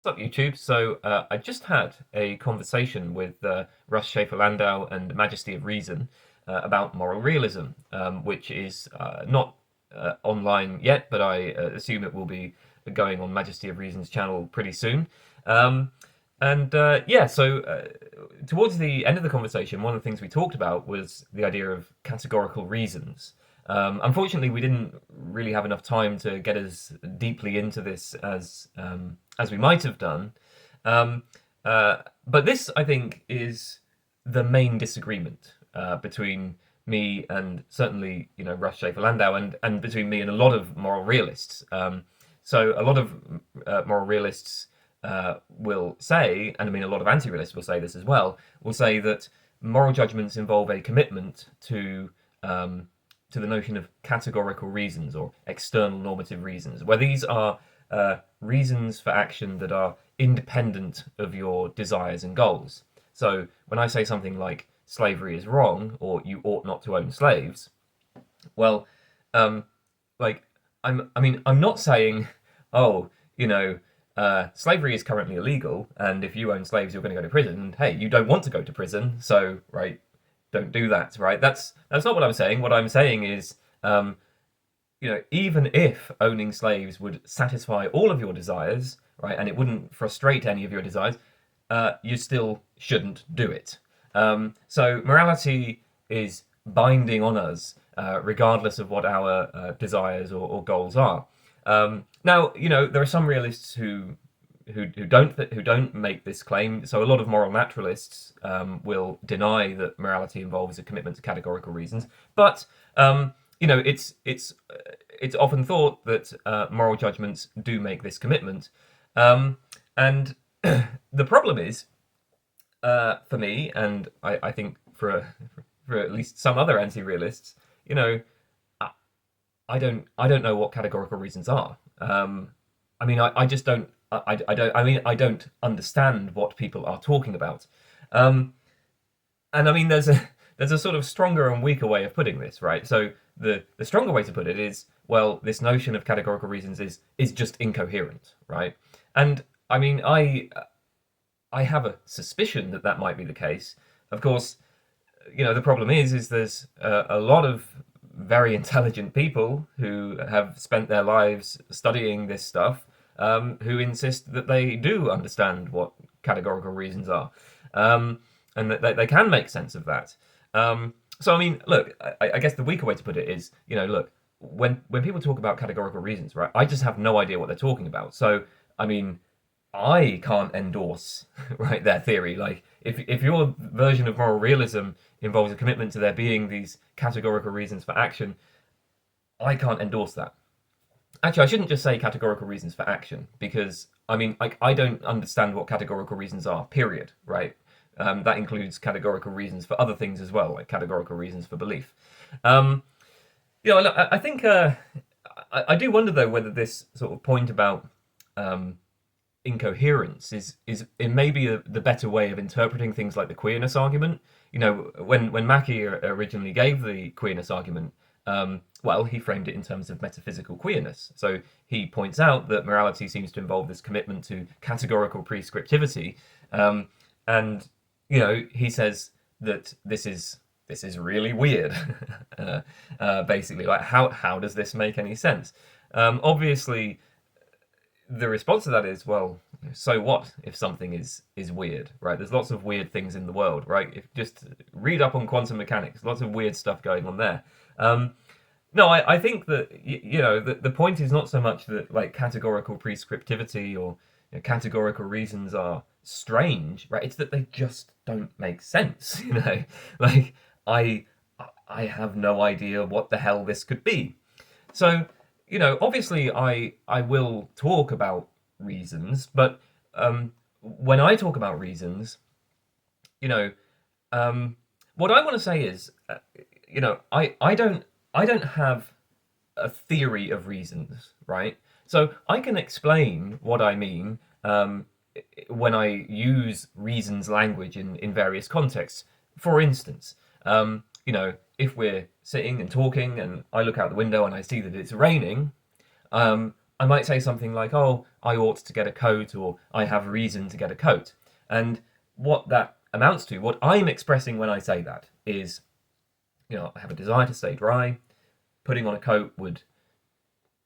What's up, YouTube? So I just had a conversation with Russ Schaefer-Landau and Majesty of Reason about moral realism, which is not online yet, but I assume it will be going on Majesty of Reason's channel pretty soon. So towards the end of the conversation, one of the things we talked about was the idea of categorical reasons. Unfortunately, we didn't really have enough time to get as deeply into this as we might have done. Um, but this, I think, is the main disagreement between me and certainly, Russ Schaefer-Landau and between me and a lot of moral realists. So a lot of moral realists will say, and I mean a lot of anti-realists will say this as well, will say that moral judgments involve a commitment to the notion of categorical reasons or external normative reasons, where these are reasons for action that are independent of your desires and goals. So when I say something like slavery is wrong or you ought not to own slaves, well, like I'm not saying, oh, slavery is currently illegal, and if you own slaves, you're going to go to prison. And hey, you don't want to go to prison, so right, don't do that, right? That's not what I'm saying. What I'm saying is, even if owning slaves would satisfy all of your desires, right, and it wouldn't frustrate any of your desires, you still shouldn't do it. So morality is binding on us, regardless of what our desires or goals are. Now, there are some realists who don't make this claim. So a lot of moral naturalists will deny that morality involves a commitment to categorical reasons. But it's often thought that moral judgments do make this commitment, and the problem is, for me, and I think for at least some other anti-realists, I don't know what categorical reasons are. I just don't. I don't understand what people are talking about. And I mean, there's a sort of stronger and weaker way of putting this, right? So the stronger way to put it is, well, this notion of categorical reasons is just incoherent, right? And I mean, I have a suspicion that that might be the case. Of course, the problem is there's a lot of very intelligent people who have spent their lives studying this stuff, who insist that they do understand what categorical reasons are, and that they can make sense of that. So, I mean, look, I guess the weaker way to put it is, look, when people talk about categorical reasons, right, I just have no idea what they're talking about. So, I mean, I can't endorse, right, their theory. Like, if your version of moral realism involves a commitment to there being these categorical reasons for action, I can't endorse that. Actually, I shouldn't just say categorical reasons for action, because I mean, I don't understand what categorical reasons are. Period. Right? That includes categorical reasons for other things as well, like categorical reasons for belief. Um, I think I do wonder though whether this sort of point about incoherence is it may be the better way of interpreting things like the queerness argument. When Mackie originally gave the queerness argument, well, he framed it in terms of metaphysical queerness. So he points out that morality seems to involve this commitment to categorical prescriptivity, and he says that this is really weird. Basically, like how does this make any sense? Obviously, the response to that is, well, so what if something is weird, right? There's lots of weird things in the world, right? If just read up on quantum mechanics, lots of weird stuff going on there. No, I think that the point is not so much that like categorical prescriptivity or categorical reasons are strange, right? It's that they just don't make sense. Like I I have no idea what the hell this could be. So, obviously I will talk about reasons, but when I talk about reasons, you know, what I want to say is, I don't have a theory of reasons, right? So I can explain what I mean when I use reasons language in various contexts. For instance, if we're sitting and talking and I look out the window and I see that it's raining, I might say something like, "Oh, I ought to get a coat," or "I have reason to get a coat." And what that amounts to, what I'm expressing when I say that, is, I have a desire to stay dry. Putting on a coat would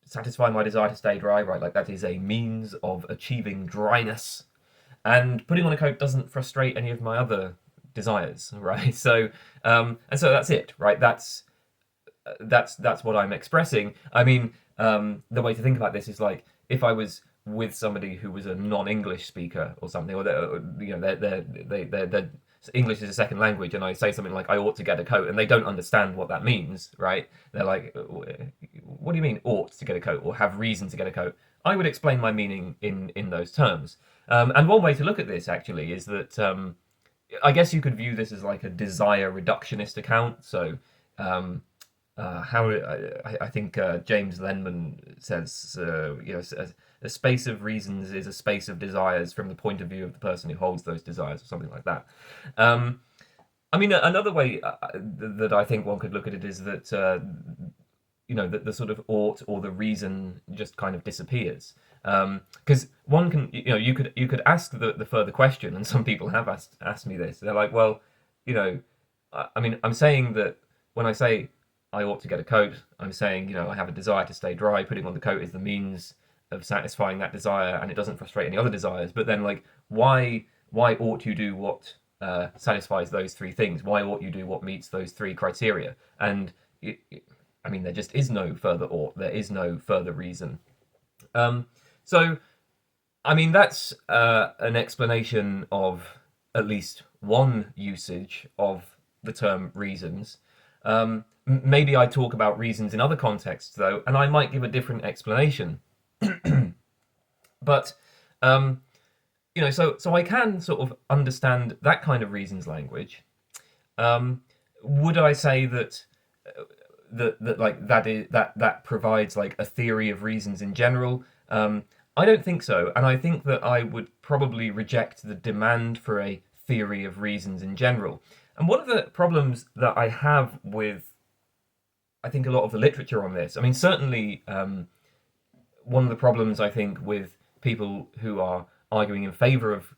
satisfy my desire to stay dry, right? Like that is a means of achieving dryness. And putting on a coat doesn't frustrate any of my other desires, right? And so that's it, right? That's what I'm expressing. I mean, the way to think about this is like if I was with somebody who was a non-English speaker or something, or their English is a second language, and I say something like "I ought to get a coat," and they don't understand what that means, right? They're like, "What do you mean ought to get a coat or have reason to get a coat?" I would explain my meaning in those terms. And one way to look at this actually is that I guess you could view this as like a desire reductionist account. So how I think James Lenman says, a space of reasons is a space of desires from the point of view of the person who holds those desires, or something like that. I mean, another way that I think one could look at it is that that the sort of ought or the reason just kind of disappears. Because one can, you could ask the further question, and some people have asked me this. They're like, well, I mean, I'm saying that when I say I ought to get a coat, I'm saying, I have a desire to stay dry. Putting on the coat is the means of satisfying that desire, and it doesn't frustrate any other desires. But then, like, why ought you do what satisfies those three things? Why ought you do what meets those three criteria? And I mean, there just is no further ought. There is no further reason. So, I mean, that's an explanation of at least one usage of the term reasons. Maybe I talk about reasons in other contexts, though, and I might give a different explanation. But so I can sort of understand that kind of reasons language. Would I say that that provides like a theory of reasons in general? I don't think so, and I think that I would probably reject the demand for a theory of reasons in general. And one of the problems that I have with, I think, a lot of the literature on this, I mean, certainly one of the problems I think with people who are arguing in favor of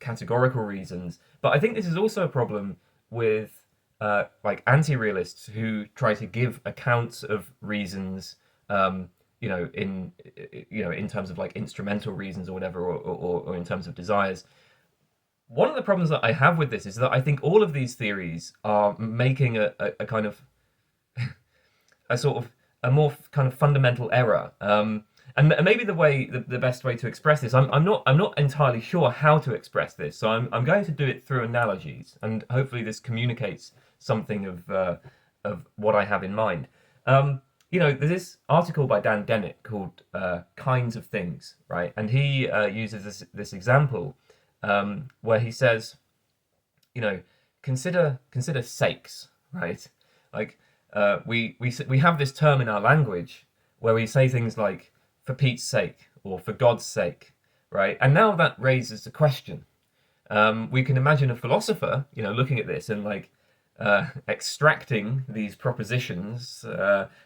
categorical reasons, but I think this is also a problem with like anti-realists who try to give accounts of reasons, in terms of like instrumental reasons or whatever, or in terms of desires. One of the problems that I have with this is that I think all of these theories are making a kind of a sort of a more kind of fundamental error. And maybe the best way to express this, I'm not entirely sure how to express this, so I'm going to do it through analogies, and hopefully this communicates something of what I have in mind. There's this article by Dan Dennett called "Kinds of Things," right? And he uses this example where he says, consider sakes, right? Like we have this term in our language where we say things like "for Pete's sake" or "for God's sake," right? And now that raises the question. We can imagine a philosopher, looking at this and like extracting these propositions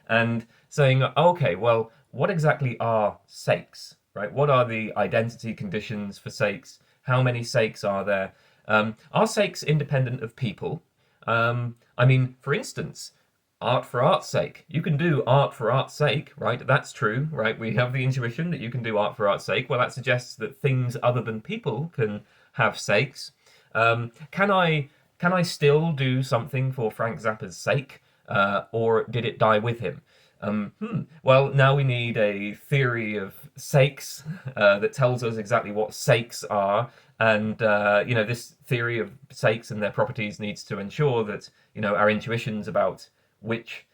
and saying, okay, well, what exactly are sakes, right? What are the identity conditions for sakes? How many sakes are there? Are sakes independent of people? I mean, for instance, art for art's sake. You can do art for art's sake, right? That's true, right? We have the intuition that you can do art for art's sake. Well, that suggests that things other than people can have sakes. Can I still do something for Frank Zappa's sake, or did it die with him? Well, now we need a theory of sakes that tells us exactly what sakes are, and this theory of sakes and their properties needs to ensure that our intuitions about which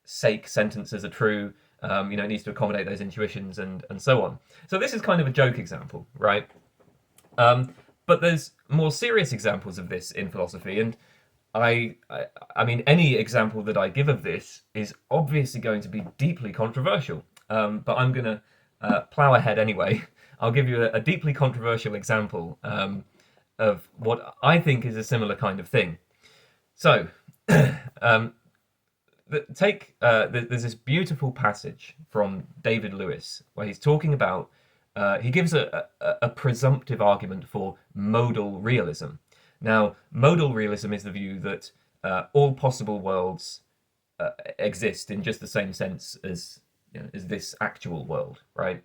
sake sentences are true, it needs to accommodate those intuitions and so on. So this is kind of a joke example, right? But there's more serious examples of this in philosophy, and I mean, any example that I give of this is obviously going to be deeply controversial. But I'm going to plow ahead anyway. I'll give you a deeply controversial example of what I think is a similar kind of thing. So, there's this beautiful passage from David Lewis where he's talking about he gives a presumptive argument for modal realism. Now, modal realism is the view that all possible worlds exist in just the same sense as as this actual world, right?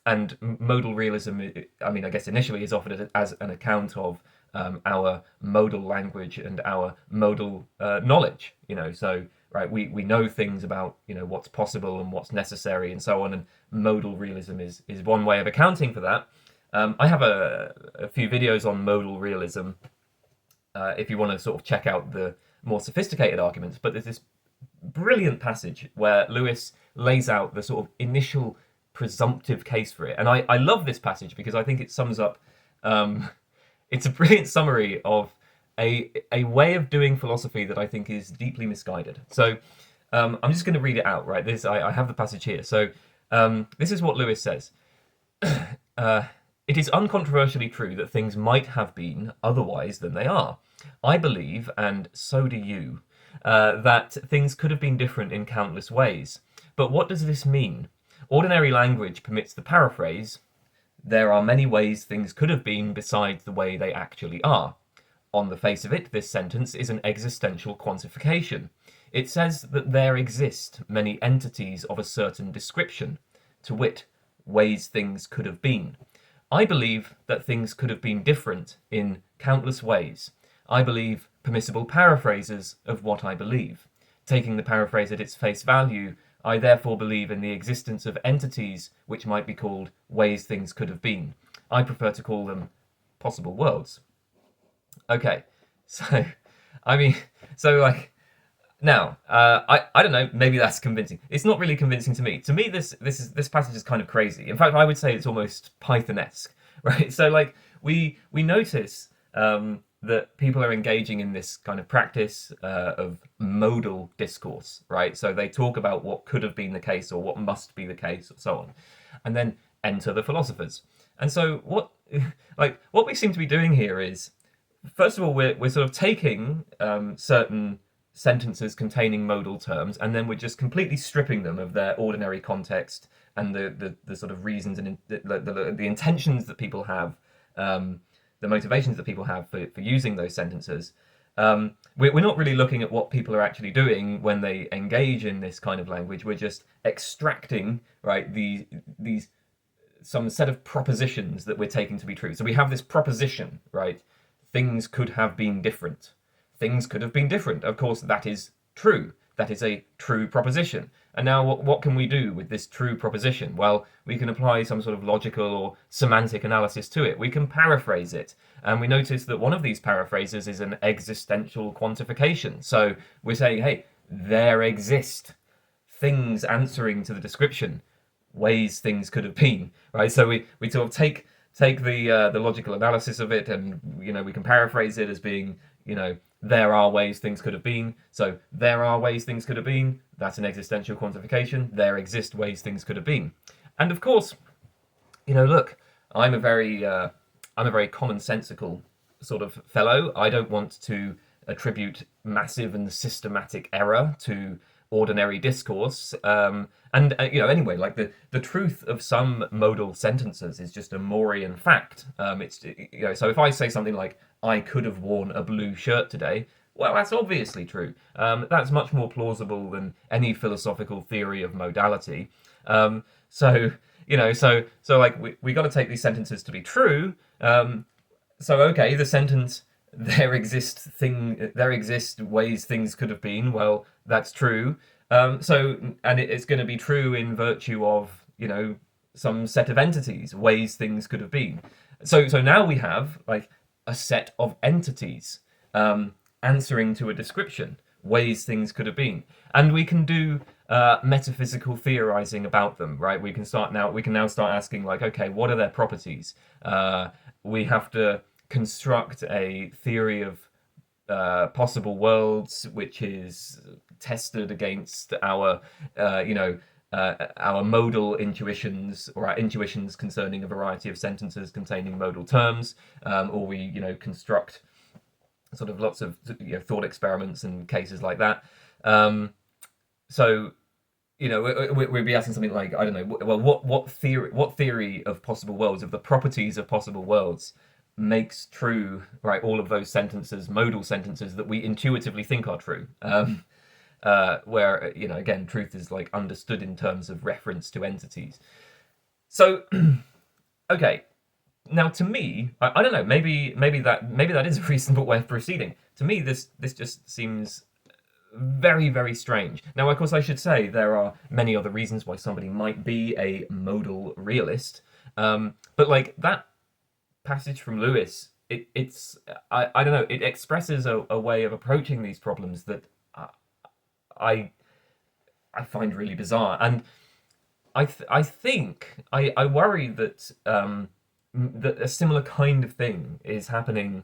And modal realism, I mean, I guess initially is offered as an account of our modal language and our modal knowledge. So right, we know things about what's possible and what's necessary and so on. And modal realism is one way of accounting for that. I have a few videos on modal realism if you want to sort of check out the more sophisticated arguments. But there's this brilliant passage where Lewis lays out the sort of initial presumptive case for it. And I love this passage because I think it sums up, it's a brilliant summary of a way of doing philosophy that I think is deeply misguided. So I'm just going to read it out, right? I have the passage here. So this is what Lewis says. It is uncontroversially true that things might have been otherwise than they are. I believe, and so do you, that things could have been different in countless ways. But what does this mean? Ordinary language permits the paraphrase, there are many ways things could have been besides the way they actually are. On the face of it, this sentence is an existential quantification. It says that there exist many entities of a certain description, to wit, ways things could have been. I believe that things could have been different in countless ways. I believe permissible paraphrases of what I believe. Taking the paraphrase at its face value, I therefore believe in the existence of entities which might be called ways things could have been. I prefer to call them possible worlds. Okay, so, I mean, so like, now, I don't know, maybe that's convincing. It's not really convincing to me. To me, this passage is kind of crazy. In fact, I would say it's almost Python-esque, right? So like, we notice that people are engaging in this kind of practice of modal discourse, right? So they talk about what could have been the case or what must be the case or so on. And then enter the philosophers. And so what we seem to be doing here is, first of all, we're sort of taking certain sentences containing modal terms, and then we're just completely stripping them of their ordinary context and the sort of reasons and the intentions that people have, the motivations that people have for using those sentences. We're not really looking at what people are actually doing when they engage in this kind of language. We're just extracting, right, these some set of propositions that we're taking to be true. So we have this proposition, right? Things could have been different. Things could have been different. Of course, that is true. That is a true proposition. And now what can we do with this true proposition? Well, we can apply some sort of logical or semantic analysis to it. We can paraphrase it. And we notice that one of these paraphrases is an existential quantification. So we're saying, hey, there exist things answering to the description, ways things could have been, right? So we sort of take the logical analysis of it, and we can paraphrase it as being, there are ways things could have been. So there are ways things could have been. That's an existential quantification. There exist ways things could have been. And of course, look, I'm a very commonsensical sort of fellow. I don't want to attribute massive and systematic error to ordinary discourse. Anyway, like the truth of some modal sentences is just a Morean fact. So if I say something like, I could have worn a blue shirt today, well, that's obviously true. That's much more plausible than any philosophical theory of modality. So we got to take these sentences to be true. Okay, the sentence, there exist ways things could have been. Well, that's true. It's going to be true in virtue of, some set of entities, ways things could have been. So now we have like a set of entities answering to a description, ways things could have been. And we can do metaphysical theorizing about them, right? We can now start asking, like, okay, what are their properties? We have to construct a theory of possible worlds, which is tested against our modal intuitions, or our intuitions concerning a variety of sentences containing modal terms, or we construct sort of lots of thought experiments and cases like that. So we'd be asking something like, I don't know, well, what theory of possible worlds, of the properties of possible worlds, makes true, right, all of those sentences, modal sentences that we intuitively think are true. Where again, truth is like understood in terms of reference to entities. So okay, now to me, I don't know, maybe that is a reasonable way of proceeding. To me, this just seems very, very strange. Now, of course, I should say there are many other reasons why somebody might be a modal realist, but like that passage from Lewis, I don't know, it expresses a way of approaching these problems that I I find really bizarre, and I think I worry that that a similar kind of thing is happening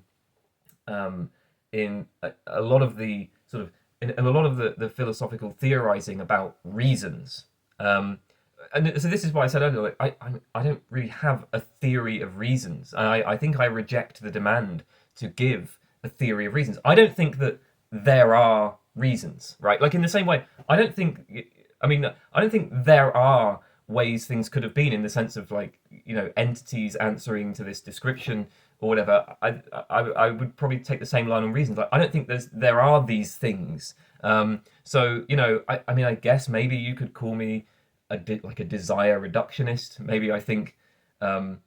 um, in a lot of the sort of in a lot of the philosophical theorizing about reasons. Um, and so this is why I said earlier, like, I don't really have a theory of reasons. And I think I reject the demand to give a theory of reasons. I don't think that there are reasons, right? Like in the same way, I don't think there are ways things could have been in the sense of like, entities answering to this description or whatever. I would probably take the same line on reasons. Like, I don't think there are these things. So, I guess maybe you could call me like a desire reductionist. Maybe I think, um,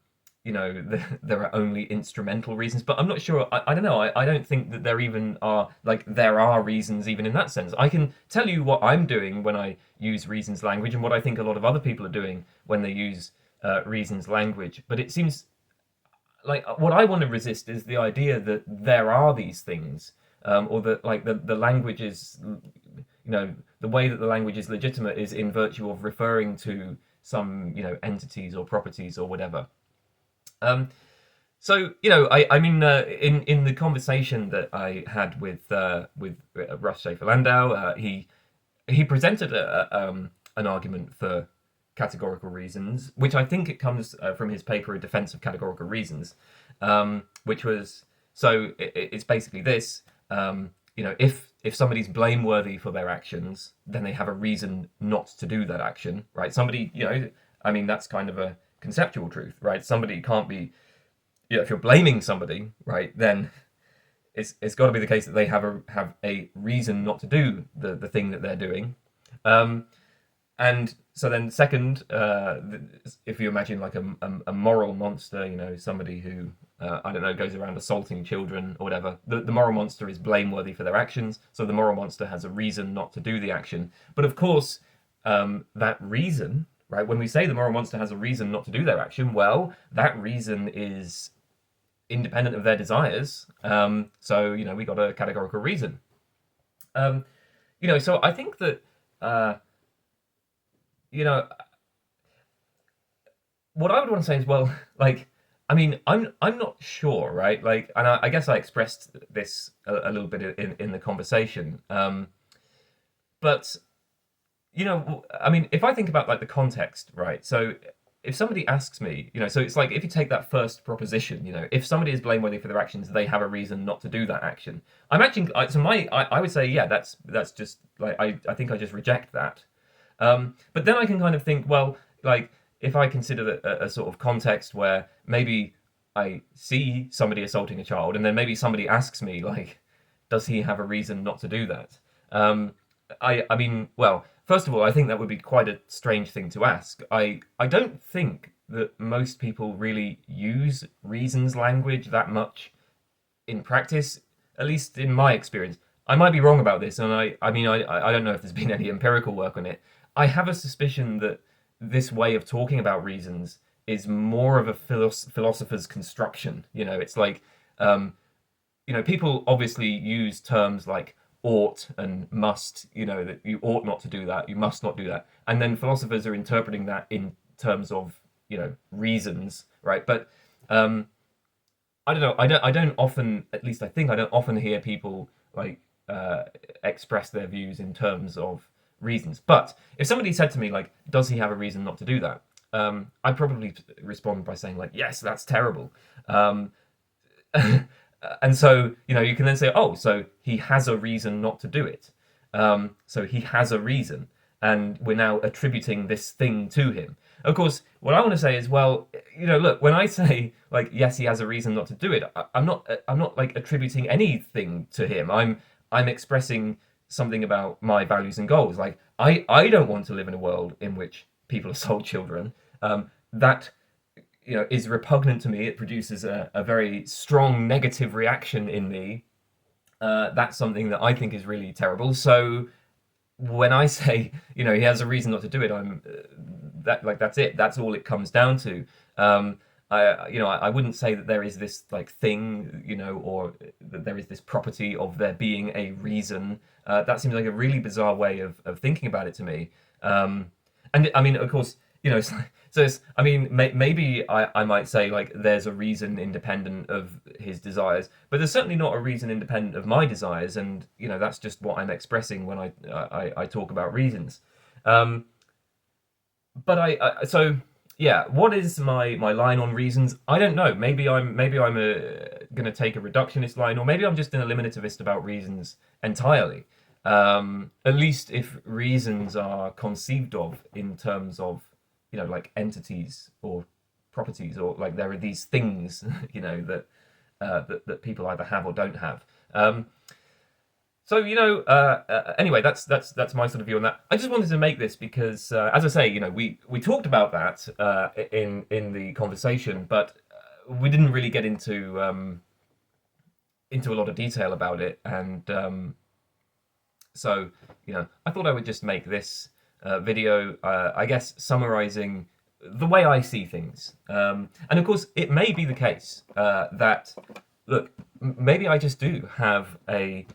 there are only instrumental reasons, but I'm not sure. I don't know. I don't think that there even are, like, there are reasons even in that sense. I can tell you what I'm doing when I use reasons language and what I think a lot of other people are doing when they use reasons language. But it seems like what I want to resist is the idea that there are these things, or that like the language is, the way that the language is legitimate is in virtue of referring to some, entities or properties or whatever. Um, so in the conversation that I had with Russ Schaefer Landau, he presented an argument for categorical reasons, which I think it comes from his paper, A Defense of Categorical Reasons, which was, so it's basically this, if somebody's blameworthy for their actions, then they have a reason not to do that action, right? Somebody, that's kind of a conceptual truth, right? Somebody can't be, if you're blaming somebody, right, then it's got to be the case that they have a reason not to do the thing that they're doing. And so then second, if you imagine like a moral monster, somebody who, I don't know, goes around assaulting children or whatever, the moral monster is blameworthy for their actions, so the moral monster has a reason not to do the action. But of course, that reason, right, when we say the moral monster has a reason not to do their action, well, that reason is independent of their desires. So, we got a categorical reason. So I think that, what I would want to say is, well, like, I'm not sure, right? Like, and I guess I expressed this a little bit in the conversation. But if I think about like the context, right? So if somebody asks me, so it's like if you take that first proposition, if somebody is blameworthy for their actions, they have a reason not to do that action. I'm actually, I would say, yeah, that's just like I think I just reject that. But then I can kind of think, well, like if I consider a sort of context where maybe I see somebody assaulting a child, and then maybe somebody asks me, like, does he have a reason not to do that? Well, first of all, I think that would be quite a strange thing to ask. I don't think that most people really use reasons language that much in practice, at least in my experience. I might be wrong about this, and I don't know if there's been any empirical work on it. I have a suspicion that this way of talking about reasons is more of a philosopher's construction. It's like, people obviously use terms like ought and must, that you ought not to do that, you must not do that. And then philosophers are interpreting that in terms of, reasons, right? But I don't know, I don't often, at least I think I don't often hear people like express their views in terms of reasons. But if somebody said to me, like, does he have a reason not to do that? I'd probably respond by saying, like, yes, that's terrible. And so, you can then say, oh, so he has a reason not to do it. So he has a reason, and we're now attributing this thing to him. Of course, what I want to say is, well, look, when I say like, yes, he has a reason not to do it, I'm not like attributing anything to him. I'm expressing something about my values and goals. Like, I don't want to live in a world in which people are sold children. That is repugnant to me. It produces a very strong negative reaction in me. That's something that I think is really terrible. So when I say he has a reason not to do it, that's it. That's all it comes down to. I wouldn't say that there is this like thing, or that there is this property of there being a reason. That seems like a really bizarre way of thinking about it to me. And I mean, of course, it's like, maybe I might say like there's a reason independent of his desires, but there's certainly not a reason independent of my desires, and that's just what I'm expressing when I talk about reasons. But so yeah, what is my line on reasons? I don't know. Maybe I'm going to take a reductionist line, or maybe I'm just an eliminativist about reasons entirely. At least if reasons are conceived of in terms of like entities or properties, or like there are these things that people either have or don't have. So anyway, that's my sort of view on that. I just wanted to make this because, as I say, we talked about that in the conversation, but we didn't really get into a lot of detail about it, and so I thought I would just make this video, I guess, summarizing the way I see things, and of course, it may be the case that look, maybe I just do have a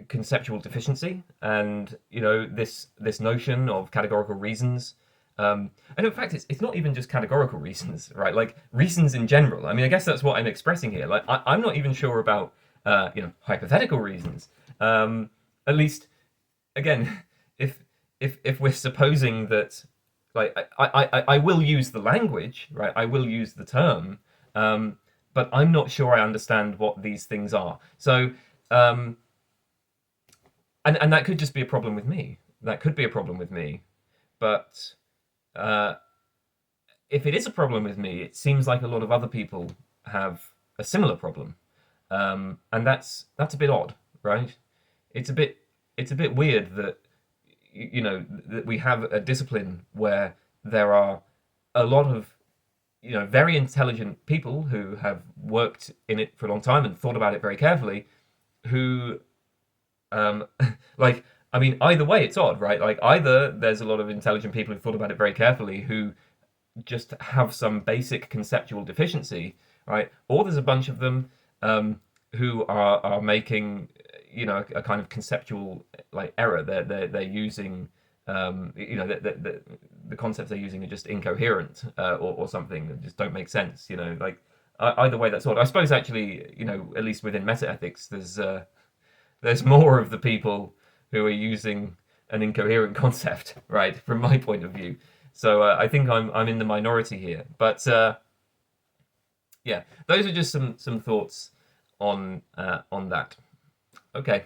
conceptual deficiency, and this notion of categorical reasons, and in fact it's not even just categorical reasons, right? Like reasons in general. I mean, I guess that's what I'm expressing here. Like I'm not even sure about hypothetical reasons. At least, again, if we're supposing that, like I will use the language, right? I will use the term, but I'm not sure I understand what these things are. So and that could just be a problem with me. That could be a problem with me. But if it is a problem with me, it seems like a lot of other people have a similar problem, and that's a bit odd, right? It's a bit weird that that we have a discipline where there are a lot of very intelligent people who have worked in it for a long time and thought about it very carefully, who like, I mean, either way, it's odd, right? Like, either there's a lot of intelligent people who thought about it very carefully who just have some basic conceptual deficiency, right? Or there's a bunch of them who are making, a kind of conceptual like error. They're using, the concepts they're using are just incoherent or something that just don't make sense. Like either way, that's odd. I suppose actually, at least within meta-ethics, there's more of the people who are using an incoherent concept, right? From my point of view, so I think I'm in the minority here. But yeah, those are just some thoughts on that. Okay.